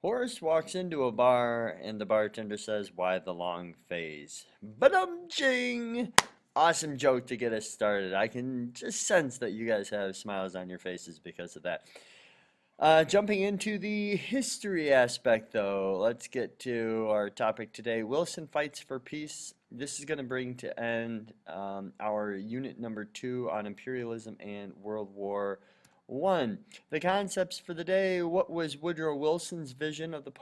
Horace walks into a bar and the bartender says, "Why the long phase?" Ba-dum-ching! Awesome joke to get us started. I can just sense that you guys have smiles on your faces because of that. Jumping into the history aspect, though, let's get to our topic today. Wilson fights for peace. This is going to bring to end our unit number 2 on imperialism and World War One. The concepts for the day: what was Woodrow Wilson's vision of the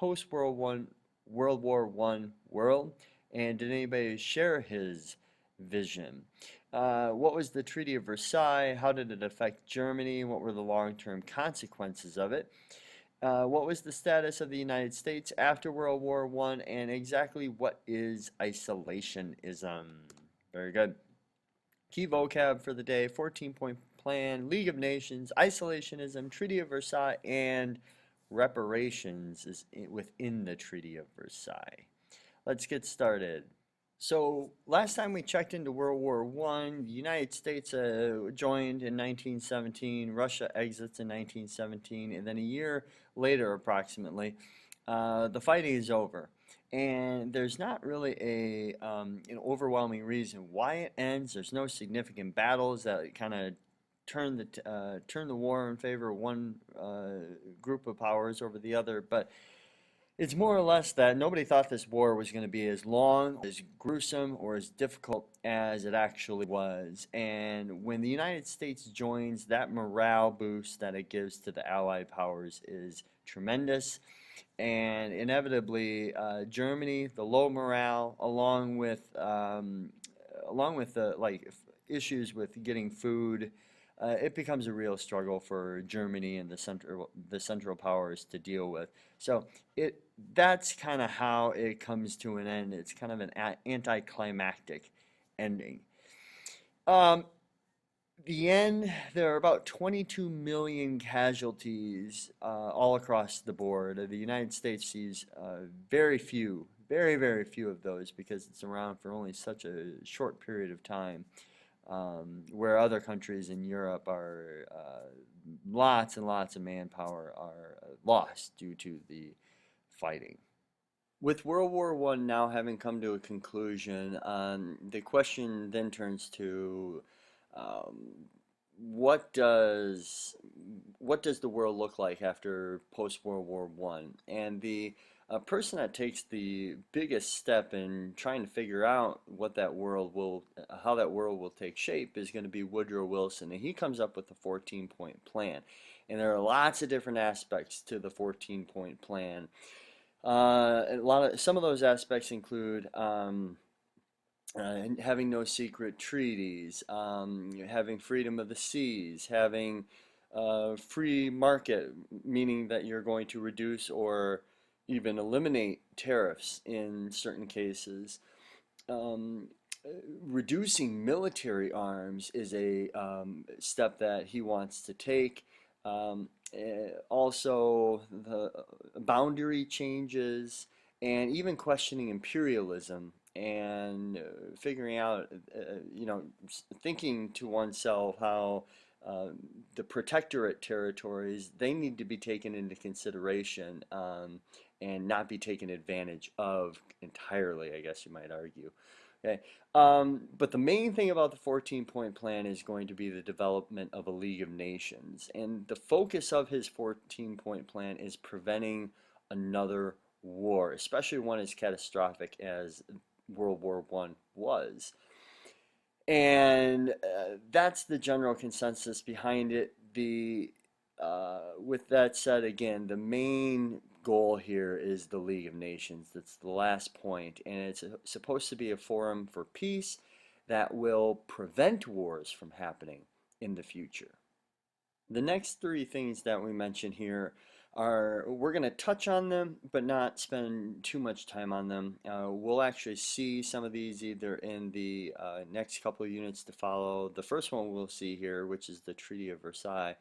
World War One world, and did anybody share his vision? What was the Treaty of Versailles? How did it affect Germany? What were the long-term consequences of it? What was the status of the United States after World War One? And exactly what is isolationism? Very good. Key vocab for the day: 14-point plan, League of Nations, isolationism, Treaty of Versailles, and reparations is within the Treaty of Versailles. Let's get started. So last time we checked into World War One, the United States joined in 1917, Russia exits in 1917, and then a year later, approximately, the fighting is over. And there's not really an overwhelming reason why it ends. There's no significant battles that kind of turn the war in favor of one group of powers over the other, but it's more or less that nobody thought this war was going to be as long, as gruesome, or as difficult as it actually was. And when the United States joins, that morale boost that it gives to the Allied powers is tremendous. And inevitably, Germany, the low morale, along with the issues with getting food, it becomes a real struggle for Germany and the central powers to deal with. So that's kind of how it comes to an end. It's kind of an anticlimactic ending. Um, the end, there are about 22 million casualties all across the board. The United States sees very few, very few of those because it's around for only such a short period of time. Where other countries in Europe are lots and lots of manpower are lost due to the fighting. With World War One now having come to a conclusion, the question then turns to um, what does the world look like after post World War One? And the person that takes the biggest step in trying to figure out how that world will take shape is going to be Woodrow Wilson, and he comes up with the 14-point plan. And there are lots of different aspects to the 14-point plan. Some of those aspects include having no secret treaties, having freedom of the seas, having free market, meaning that you're going to reduce or even eliminate tariffs in certain cases. Um, Reducing military arms is a step that he wants to take. Also, the boundary changes and even questioning imperialism and figuring out, thinking to oneself how uh, the protectorate territories, they need to be taken into consideration and not be taken advantage of entirely, I guess you might argue. Okay. But the main thing about the 14-point plan is going to be the development of a League of Nations. And the focus of his 14-point plan is preventing another war, especially one as catastrophic as World War One was. And that's the general consensus behind it. With that said, again, the main goal here is the League of Nations. That's the last point, and it's supposed to be a forum for peace that will prevent wars from happening in the future. The next three things that we mention here are, we're going to touch on them, but not spend too much time on them. We'll actually see some of these either in the next couple of units to follow. The first one we'll see here, which is the Treaty of Versailles.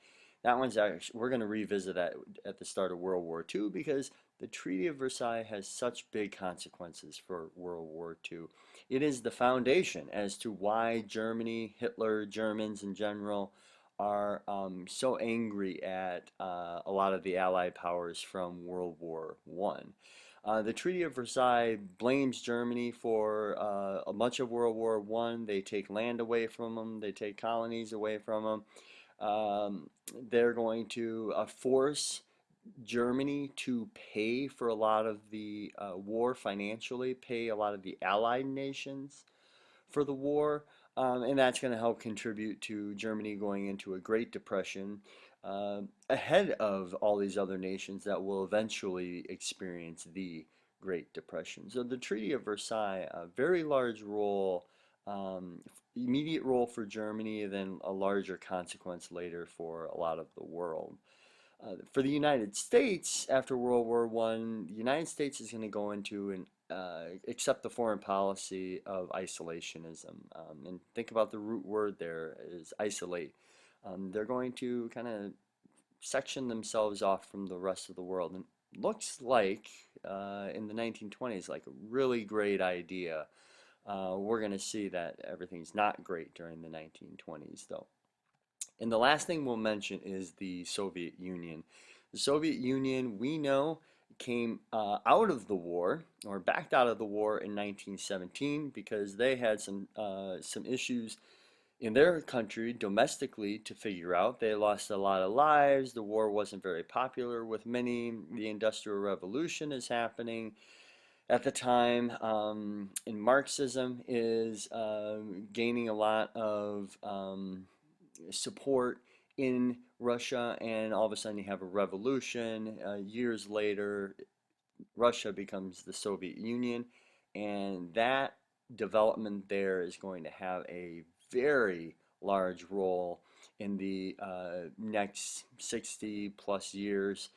That one's actually, we're going to revisit that at the start of World War II because the Treaty of Versailles has such big consequences for World War II. It is the foundation as to why Germany, Hitler, Germans in general, are so angry at a lot of the Allied powers from World War One. The Treaty of Versailles blames Germany for much of World War One. They take land away from them. They take colonies away from them. They're going to force Germany to pay for a lot of the war financially, pay a lot of the Allied nations for the war, and that's going to help contribute to Germany going into a Great Depression ahead of all these other nations that will eventually experience the Great Depression. So the Treaty of Versailles, a very large role, immediate role for Germany, and then a larger consequence later for a lot of the world. For the United States, after World War One, the United States is going to go into an accept the foreign policy of isolationism. And think about the root word there is isolate. They're going to kind of section themselves off from the rest of the world. And looks like in the 1920s, like a really great idea. We're going to see that everything's not great during the 1920s, though. And the last thing we'll mention is the Soviet Union. The Soviet Union, we know, came out of the war or backed out of the war in 1917 because they had some issues in their country domestically to figure out. They lost a lot of lives. The war wasn't very popular with many. The Industrial Revolution is happening at the time, and Marxism is gaining a lot of support in Russia, and all of a sudden you have a revolution. Years later, Russia becomes the Soviet Union, and that development there is going to have a very large role in the next 60 plus years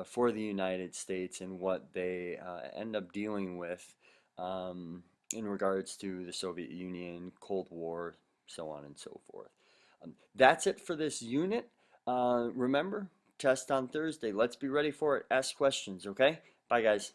for the United States and what they end up dealing with in regards to the Soviet Union, Cold War, so on and so forth. That's it for this unit. Remember, test on Thursday. Let's be ready for it. Ask questions, okay? Bye, guys.